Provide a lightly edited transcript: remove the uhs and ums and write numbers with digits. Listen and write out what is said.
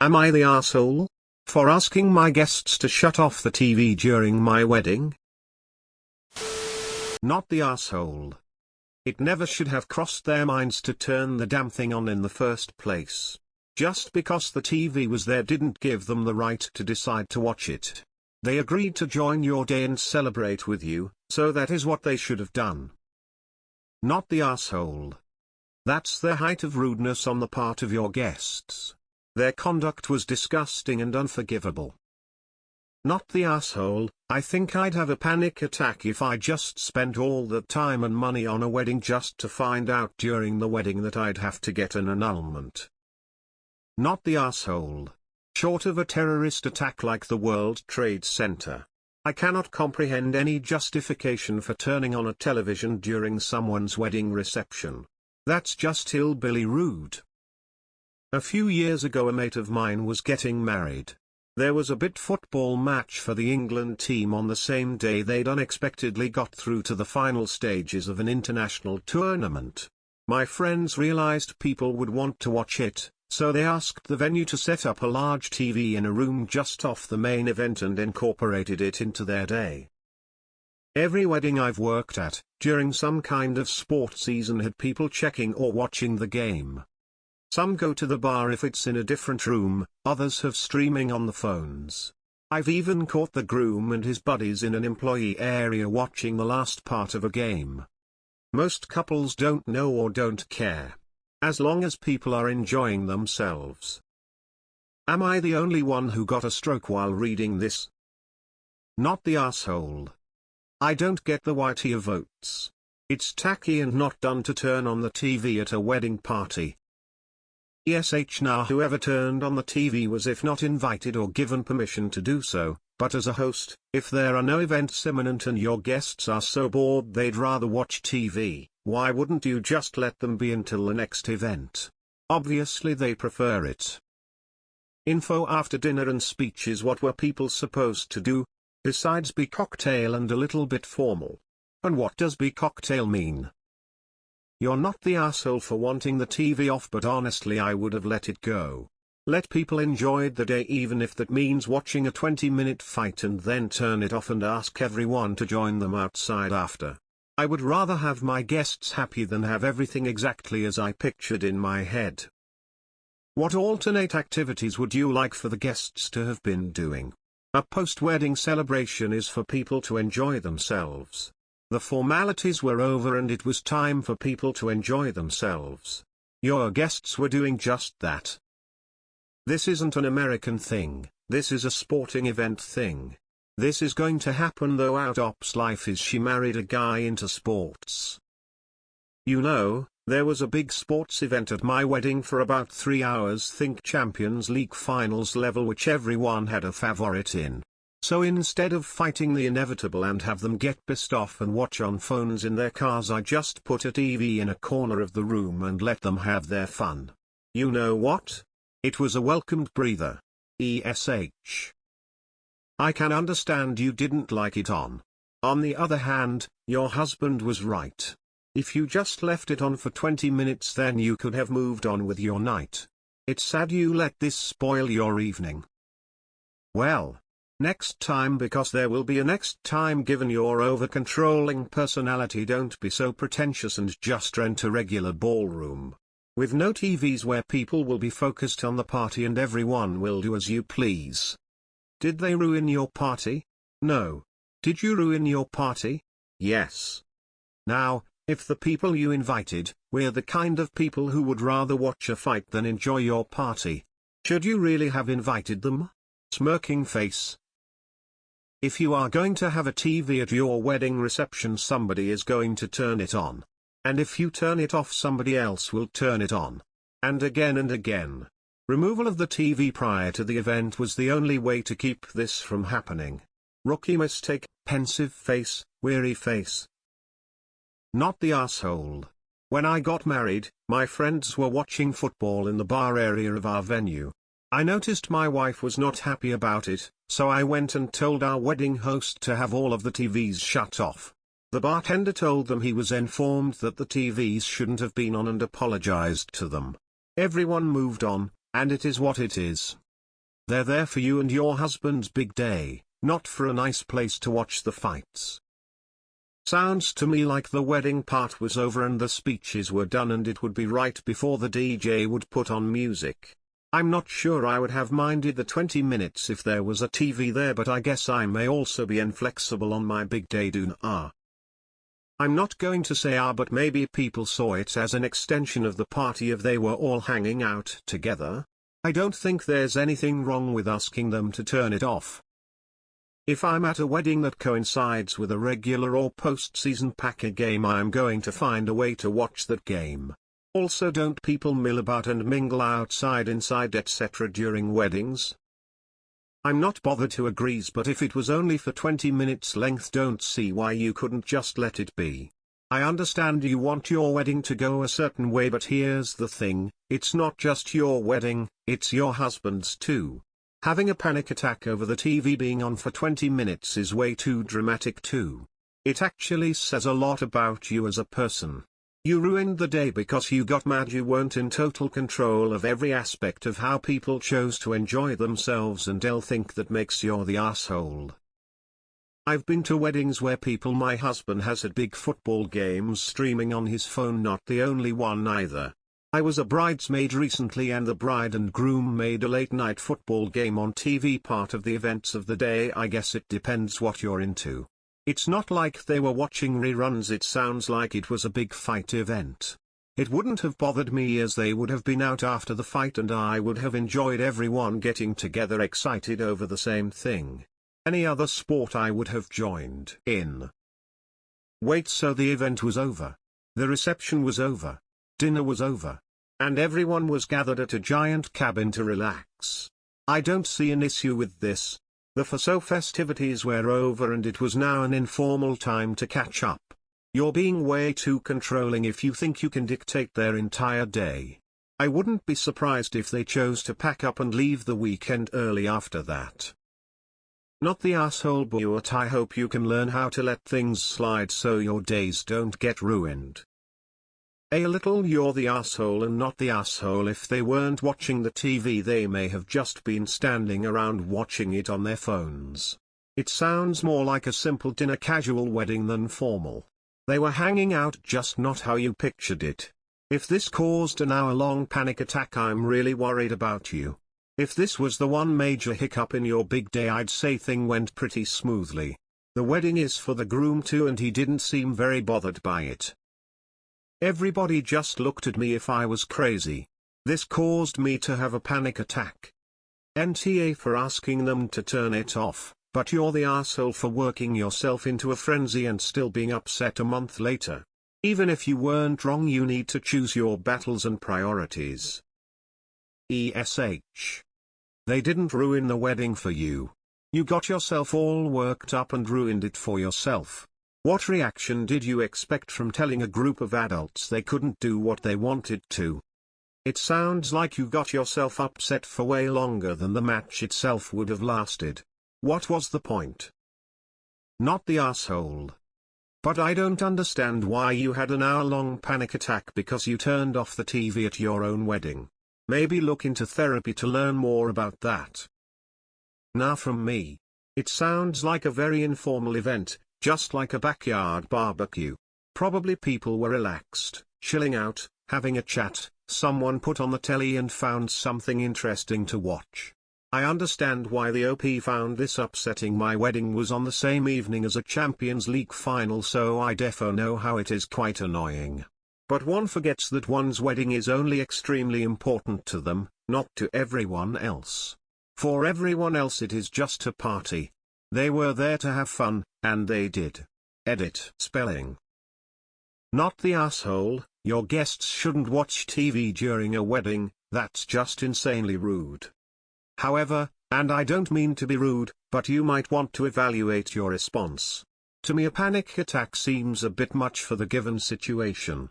Am I the asshole for asking my guests to shut off the TV during my wedding? Not the asshole. It never should have crossed their minds to turn the damn thing on in the first place. Just because the TV was there didn't give them the right to decide to watch it. They agreed to join your day and celebrate with you, so that is what they should have done. Not the asshole. That's the height of rudeness on the part of your guests. Their conduct was disgusting and unforgivable. Not the asshole. I think I'd have a panic attack if I just spent all the time and money on a wedding just to find out during the wedding that I'd have to get an annulment. Not the asshole. Short of a terrorist attack like the World Trade Center, I cannot comprehend any justification for turning on a television during someone's wedding reception. That's just hillbilly rude. A few years ago a mate of mine was getting married. There was a bit football match for the England team on the same day they'd unexpectedly got through to the final stages of an international tournament. My friends realized people would want to watch it, so they asked the venue to set up a large TV in a room just off the main event and incorporated it into their day. Every wedding I've worked at, during some kind of sport season had people checking or watching the game. Some go to the bar if it's in a different room, others have streaming on the phones. I've even caught the groom and his buddies in an employee area watching the last part of a game. Most couples don't know or don't care, as long as people are enjoying themselves. Am I the only one who got a stroke while reading this? Not the asshole. I don't get the why tier votes. It's tacky and not done to turn on the TV at a wedding party. Now whoever turned on the TV was if not invited or given permission to do so, but as a host, if there are no events imminent and your guests are so bored they'd rather watch TV, why wouldn't you just let them be until the next event? Obviously they prefer it. Info after dinner and speeches. What were people supposed to do, besides be cocktail and a little bit formal? And what does be cocktail mean? You're not the asshole for wanting the TV off, but honestly I would have let it go. Let people enjoy the day even if that means watching a 20-minute fight and then turn it off and ask everyone to join them outside after. I would rather have my guests happy than have everything exactly as I pictured in my head. What alternate activities would you like for the guests to have been doing? A post-wedding celebration is for people to enjoy themselves. The formalities were over and it was time for people to enjoy themselves. Your guests were doing just that. This isn't an American thing, this is a sporting event thing. This is going to happen though. Out ops life is she married a guy into sports. You know, there was a big sports event at my wedding for about 3 hours, think Champions League finals level, which everyone had a favorite in. So instead of fighting the inevitable and have them get pissed off and watch on phones in their cars, I just put a TV in a corner of the room and let them have their fun. You know what? It was a welcomed breather. ESH. I can understand you didn't like it on. On the other hand, your husband was right. If you just left it on for 20 minutes then you could have moved on with your night. It's sad you let this spoil your evening. Well, next time, because there will be a next time. Given your over-controlling personality, don't be so pretentious and just rent a regular ballroom. With no TVs where people will be focused on the party and everyone will do as you please. Did they ruin your party? No. Did you ruin your party? Yes. Now, if the people you invited were the kind of people who would rather watch a fight than enjoy your party, should you really have invited them? Smirking face. If you are going to have a TV at your wedding reception, somebody is going to turn it on. And if you turn it off, somebody else will turn it on. And again and again. Removal of the TV prior to the event was the only way to keep this from happening. Rookie mistake. Pensive face, weary face. Not the asshole. When I got married, my friends were watching football in the bar area of our venue. I noticed my wife was not happy about it, so I went and told our wedding host to have all of the TVs shut off. The bartender told them he was informed that the TVs shouldn't have been on and apologized to them. Everyone moved on, and it is what it is. They're there for you and your husband's big day, not for a nice place to watch the fights. Sounds to me like the wedding part was over and the speeches were done and it would be right before the DJ would put on music. I'm not sure I would have minded the 20 minutes if there was a TV there, but I guess I may also be inflexible on my big day durin. I'm not going to say but maybe people saw it as an extension of the party if they were all hanging out together. I don't think there's anything wrong with asking them to turn it off. If I'm at a wedding that coincides with a regular or post-season Packer game, I'm going to find a way to watch that game. Also, don't people mill about and mingle outside, inside, etc. during weddings? I'm not bothered who agrees, but if it was only for 20 minutes length, don't see why you couldn't just let it be. I understand you want your wedding to go a certain way, but here's the thing, it's not just your wedding, it's your husband's too. Having a panic attack over the TV being on for 20 minutes is way too dramatic too. It actually says a lot about you as a person. You ruined the day because you got mad you weren't in total control of every aspect of how people chose to enjoy themselves, and they'll think that makes you're the asshole. I've been to weddings where my husband has had big football games streaming on his phone, not the only one either. I was a bridesmaid recently and the bride and groom made a late-night football game on TV part of the events of the day. I guess it depends what you're into. It's not like they were watching reruns. It sounds like it was a big fight event. It wouldn't have bothered me as they would have been out after the fight and I would have enjoyed everyone getting together excited over the same thing. Any other sport I would have joined in. Wait, so the event was over? The reception was over? Dinner was over? And everyone was gathered at a giant cabin to relax? I don't see an issue with this. The festivities were over and it was now an informal time to catch up. You're being way too controlling if you think you can dictate their entire day. I wouldn't be surprised if they chose to pack up and leave the weekend early after that. Not the asshole, but I hope you can learn how to let things slide so your days don't get ruined. A little you're the asshole and not the asshole. If they weren't watching the TV, they may have just been standing around watching it on their phones. It sounds more like a simple dinner casual wedding than formal. They were hanging out, just not how you pictured it. If this caused an hour-long panic attack, I'm really worried about you. If this was the one major hiccup in your big day, I'd say thing went pretty smoothly. The wedding is for the groom too and he didn't seem very bothered by it. Everybody just looked at me if I was crazy. This caused me to have a panic attack. NTA for asking them to turn it off, but you're the asshole for working yourself into a frenzy and still being upset a month later. Even if you weren't wrong, you need to choose your battles and priorities. ESH. They didn't ruin the wedding for you. You got yourself all worked up and ruined it for yourself. What reaction did you expect from telling a group of adults they couldn't do what they wanted to? It sounds like you got yourself upset for way longer than the match itself would have lasted. What was the point? Not the asshole. But I don't understand why you had an hour-long panic attack because you turned off the TV at your own wedding. Maybe look into therapy to learn more about that. Now from me. It sounds like a very informal event, just like a backyard barbecue. Probably people were relaxed, chilling out, having a chat, someone put on the telly and found something interesting to watch. I understand why the OP found this upsetting. My wedding was on the same evening as a Champions League final, so I defo know how it is quite annoying. But one forgets that one's wedding is only extremely important to them, not to everyone else. For everyone else it is just a party. They were there to have fun, and they did. Edit spelling. Not the asshole. Your guests shouldn't watch TV during a wedding, that's just insanely rude. However, and I don't mean to be rude, but you might want to evaluate your response. To me, a panic attack seems a bit much for the given situation.